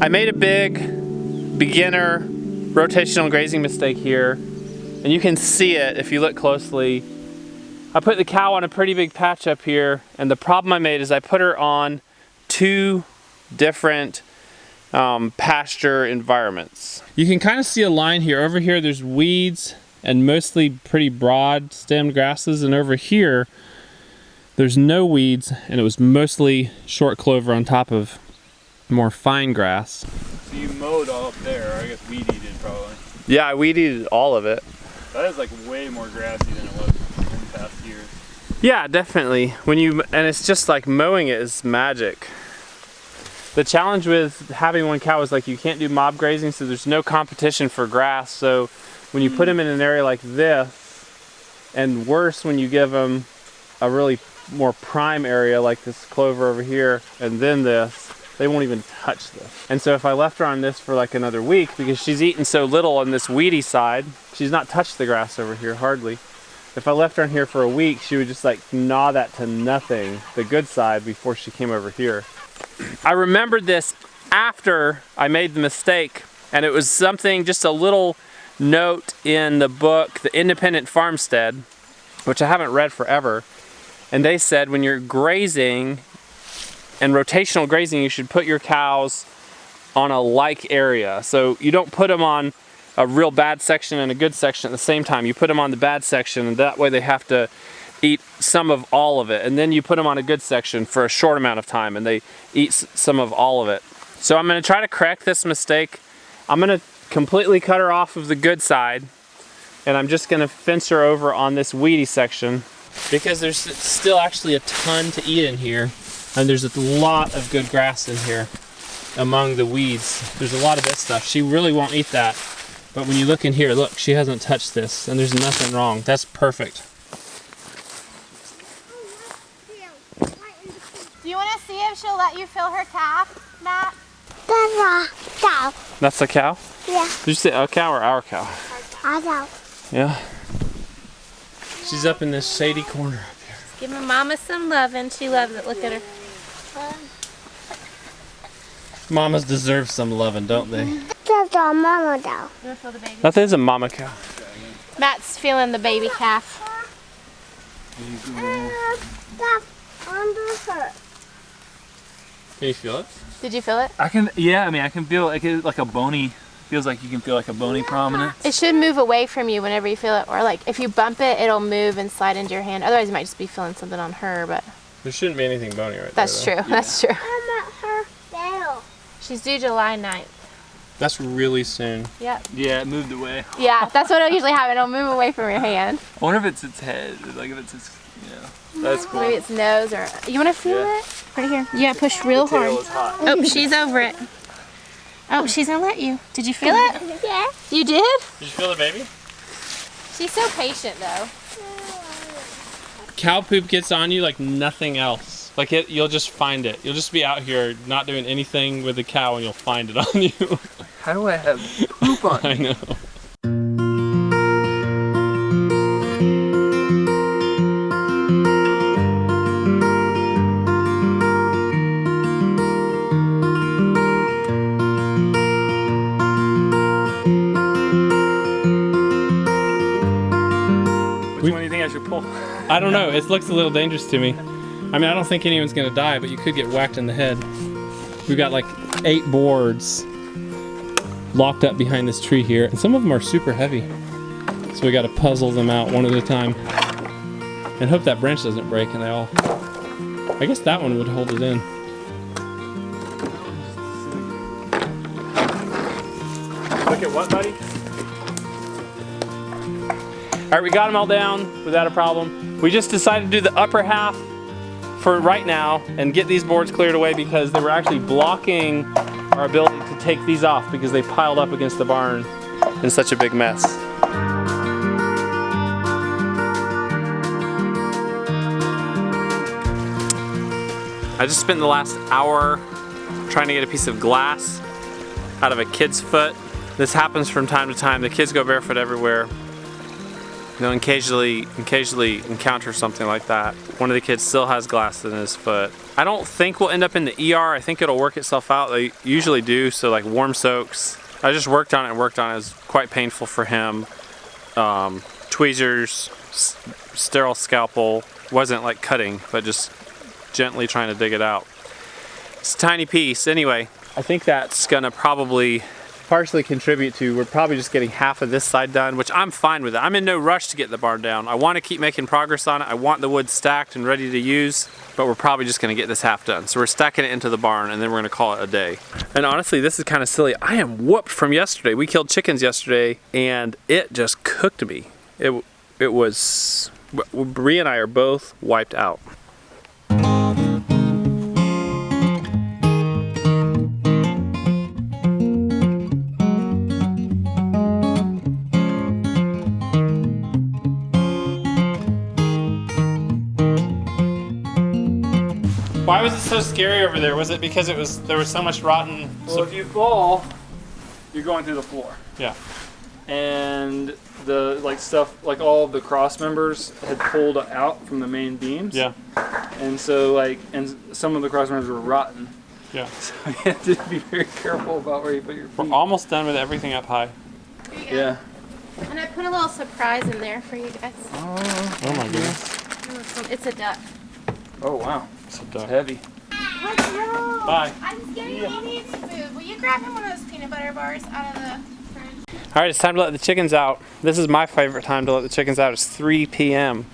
I made a big beginner rotational grazing mistake here, and you can see it if you look closely. I put the cow on a pretty big patch up here, and the problem I made is I put her on 2 different pasture environments. You can kind of see a line here. Over here there's weeds and mostly pretty broad stemmed grasses, and over here there's no weeds and it was mostly short clover on top of more fine grass. So you mowed all up there, I guess weed eated probably. Yeah, I weed eated all of it. That is like way more grassy than it was in the past years. Yeah, definitely. And it's just like mowing it is magic. The challenge with having one cow is like you can't do mob grazing, so there's no competition for grass. So when you put them in an area like this, and worse when you give them a really more prime area like this clover over here, and then this, they won't even touch this. And so if I left her on this for like another week, because she's eaten so little on this weedy side, she's not touched the grass over here hardly. If I left her on here for a week, she would just like gnaw that to nothing, the good side, before she came over here. I remembered this after I made the mistake, and it was something, just a little note in the book, The Independent Farmstead, which I haven't read forever. And they said when you're grazing and rotational grazing, you should put your cows on a like area. So you don't put them on a real bad section and a good section at the same time. You put them on the bad section, and that way they have to eat some of all of it. And then you put them on a good section for a short amount of time, and they eat some of all of it. So I'm going to try to correct this mistake. I'm going to completely cut her off of the good side, and I'm just going to fence her over on this weedy section, because there's still actually a ton to eat in here, and there's a lot of good grass in here among the weeds. There's a lot of this stuff. She really won't eat that, but when you look in here, look, she hasn't touched this, and there's nothing wrong. That's perfect. Do you want to see if she'll let you fill her calf, Matt? That's a cow. That's a cow? Yeah. Did you say a cow or our cow? Our cow. Yeah. She's up in this shady corner up here. Giving Mama some loving. She loves it. Look at her. Mamas deserve some loving, don't they? That's our mama though. You want to feel the baby? That is a mama cow. Matt's feeling the baby calf. That's under her. Can you feel it? Did you feel it? I can, yeah, I mean I can feel like a bony, feels like you can feel like a bony prominence. It should move away from you whenever you feel it, or like if you bump it, it'll move and slide into your hand. Otherwise you might just be feeling something on her, but There shouldn't be anything bony right that's there. true. That's true. I'm at her tail. She's due July 9th. That's really soon. Yep. Yeah, it moved away. Yeah, that's what'll usually happen. It'll move away from your hand. I wonder if it's its head, like if it's its, That's cool. Maybe it's nose, or you want to feel it? Right here. You gotta push real tail hard. is hot. Oh, she's over it. Oh, she's gonna let you. Did you feel it? Yeah. You did? Did you feel the baby? She's so patient though. Cow poop gets on you like nothing else. Like you'll just find it. You'll just be out here not doing anything with the cow and you'll find it on you. How do I have poop on? I know. Which one do you think I should pull? I don't know. It looks a little dangerous to me. I mean, I don't think anyone's gonna die, but you could get whacked in the head. We've got like 8 boards locked up behind this tree here, and some of them are super heavy. So we gotta puzzle them out one at a time and hope that branch doesn't break and they all... I guess that one would hold it in. Look at what, buddy? All right, we got them all down without a problem. We just decided to do the upper half for right now and get these boards cleared away because they were actually blocking our ability to take these off because they piled up against the barn in such a big mess. I just spent the last hour trying to get a piece of glass out of a kid's foot. This happens from time to time. The kids go barefoot everywhere. They'll occasionally encounter something like that. One of the kids still has glass in his foot. I don't think we'll end up in the ER. I think it'll work itself out. They usually do, so like warm soaks. I just worked on it and worked on it. It was quite painful for him. Tweezers, sterile scalpel. Wasn't like cutting, but just gently trying to dig it out. It's a tiny piece. Anyway, I think that's gonna probably partially contribute to, we're probably just getting half of this side done, which I'm fine with it. I'm in no rush to get the barn down. I want to keep making progress on it. I want the wood stacked and ready to use, but we're probably just going to get this half done. So we're stacking it into the barn and then we're going to call it a day. And honestly, this is kind of silly. I am whooped from yesterday. We killed chickens yesterday and it just cooked me. It was, Bree and I are both wiped out. Why was it so scary over there? Was it because there was so much rotten? Well, if you fall, you're going through the floor. Yeah. And the stuff, like all of the cross members had pulled out from the main beams. Yeah. And so and some of the cross members were rotten. Yeah. So you have to be very careful about where you put your feet. We're almost done with everything up high. Here you go. Yeah. And I put a little surprise in there for you guys. Oh my goodness. It's a duck. Oh wow. It's a It's duck. heavy. Bye. I'm scared he needs food. Will you grab him one of those peanut butter bars out of the fridge? All right, it's time to let the chickens out. This is my favorite time to let the chickens out. It's 3 p.m.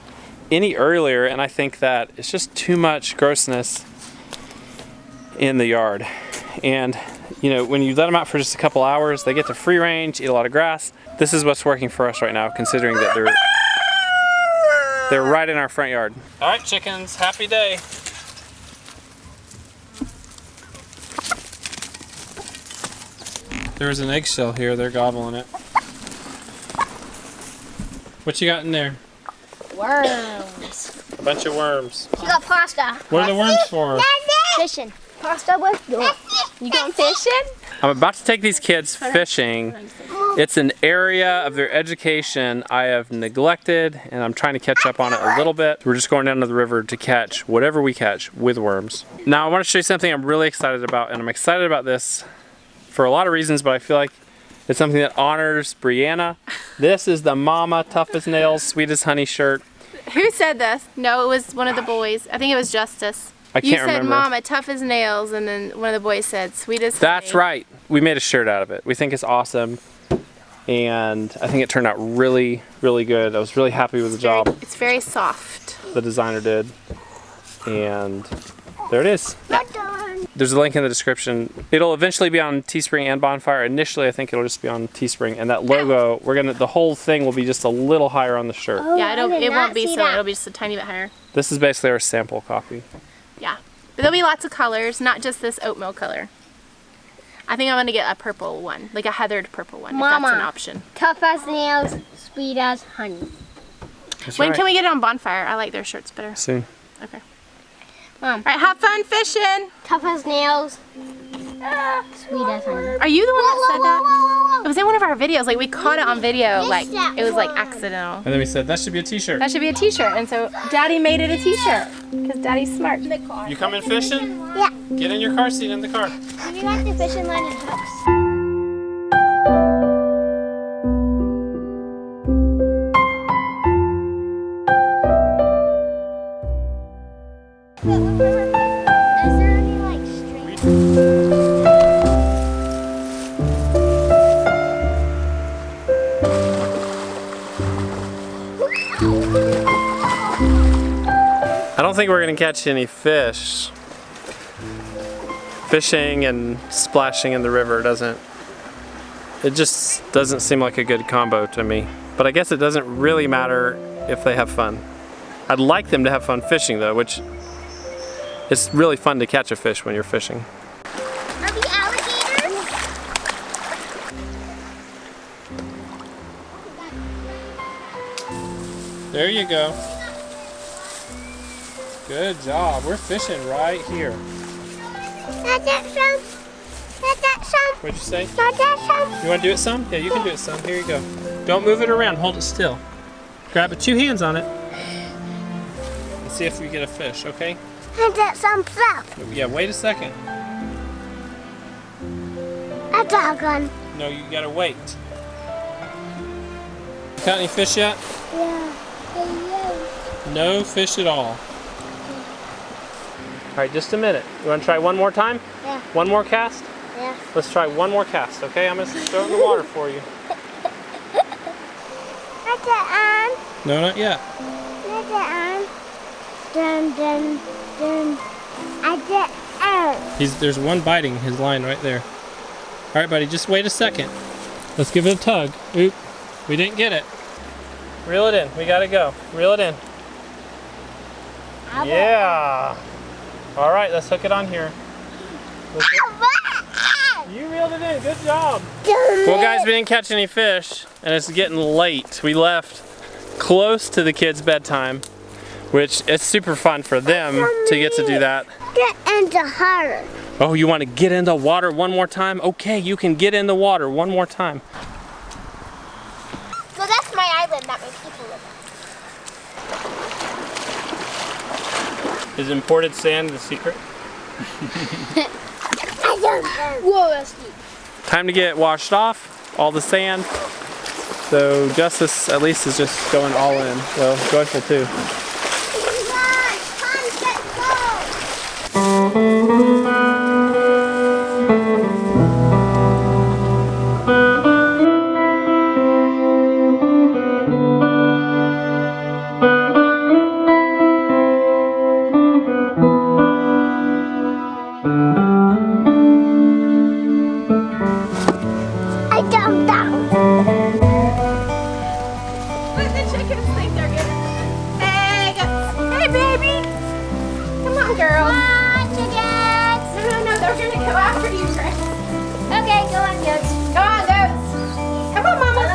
Any earlier, and I think that it's just too much grossness in the yard. And you know, when you let them out for just a couple hours, they get to free range, eat a lot of grass. This is what's working for us right now, considering that they're right in our front yard. All right, chickens, happy day. There was an eggshell here, they're gobbling it. What you got in there? Worms. A bunch of worms. You got pasta. What are the worms for? Fishing. Pasta with you going fishing? I'm about to take these kids fishing. It's an area of their education I have neglected, and I'm trying to catch up on it a little bit. We're just going down to the river to catch whatever we catch with worms. Now I want to show you something I'm really excited about, and I'm excited about this for a lot of reasons, but I feel like it's something that honors Brianna. This is the Mama Tough as Nails, Sweet as Honey shirt. Who said this? No, it was one of the boys. I think it was Justice. I can't You said remember. Mama Tough as Nails, and then one of the boys said Sweet as Honey. That's right. We made a shirt out of it. We think it's awesome, and I think it turned out really, really good. I was really happy with the job It's very soft. the designer did, and there it is. There's a link in the description. It'll eventually be on Teespring and Bonfire. Initially, I think it'll just be on Teespring, and that logo, the whole thing will be just a little higher on the shirt. Yeah, it won't be so. That. It'll be just a tiny bit higher. This is basically our sample copy. Yeah, but there'll be lots of colors, not just this oatmeal color. I think I'm gonna get a purple one, like a heathered purple one, if that's Mama. an option. Tough as nails, sweet as honey. When can we get it on Bonfire? I like their shirts better. Soon. Okay. Mom. All right, have fun fishing. Tough as nails, sweet as honey. Are you the one that said that? Whoa. It was in one of our videos. Like we caught it on video. Like it was like accidental. And then we said, that should be a t-shirt. That should be a t-shirt. And so Daddy made it a t-shirt because Daddy's smart. You coming fishing? Yeah. Get in your car seat in the car. We got the fishing line and hooks. Is there any like string? I don't think we're gonna catch any fish. Fishing and splashing in the river it just doesn't seem like a good combo to me. But I guess it doesn't really matter if they have fun. I'd like them to have fun fishing though, which it's really fun to catch a fish when you're fishing. Are we alligators? There you go. Good job. We're fishing right here. Not that some. Not that some. What'd you say? Not that some. You want to do it some? Yeah, you can do it some. Here you go. Don't move it around. Hold it still. Grab it, 2 hands on it. Let's see if we get a fish, okay? I get some stuff. Yeah, wait a second. A doggone. No, you gotta wait. Caught any fish yet? Yeah. No fish at all. Alright, just a minute. You wanna try one more time? Yeah. One more cast? Yeah. Let's try one more cast, okay? I'm gonna throw it in the water for you. I get on. No, not yet. I get on. Dun dun dun. I get on. There's one biting his line right there. Alright, buddy, just wait a second. Let's give it a tug. Oop, we didn't get it. Reel it in. We gotta go. Reel it in. Yeah. Alright, let's hook it on here. You reeled it in. Good job. Well, guys, we didn't catch any fish, and it's getting late. We left close to the kids' bedtime, which it's super fun for them to get to do that. Get into her. Oh, you want to get in the water one more time? Okay, you can get in the water one more time. So that's my island that my people live Is imported sand the secret? in. Whoa, that's deep. Time to get washed off, all the sand. So Justice at least is just going all in. Well, Joyful too. I jumped down. Look, the chickens think they're getting something. Hey, hey, baby. Come on, girl. Come on, chickens. No, they're gonna go after you, Chris. Okay, go on, goats. Come on, goats. Come on, Mama.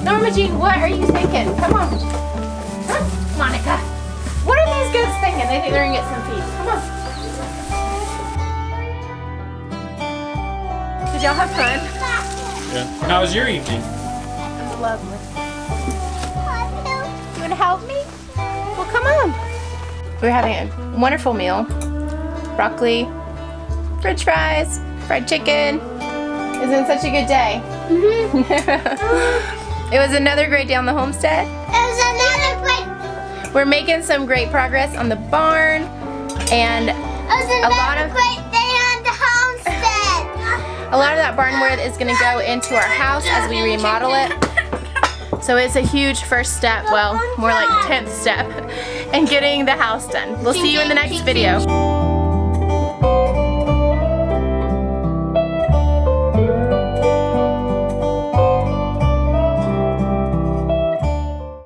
Norma Jean, what are you thinking? Come on. Huh? Monica. What are these goats thinking? They think they're gonna get some feed. Come on. Did y'all have fun? Yeah. How was your evening? It was lovely. You wanna help me? Well, come on. We're having a wonderful meal. Broccoli, french fries, fried chicken. It's been such a good day. It was another great day on the homestead. It was another great. We're making some great progress on the barn, and It was another great day on the homestead. a lot of that barn wood is going to go into our house as we remodel it. So it's a huge first step, well, more like 10th step in getting the house done. We'll see you in the next video.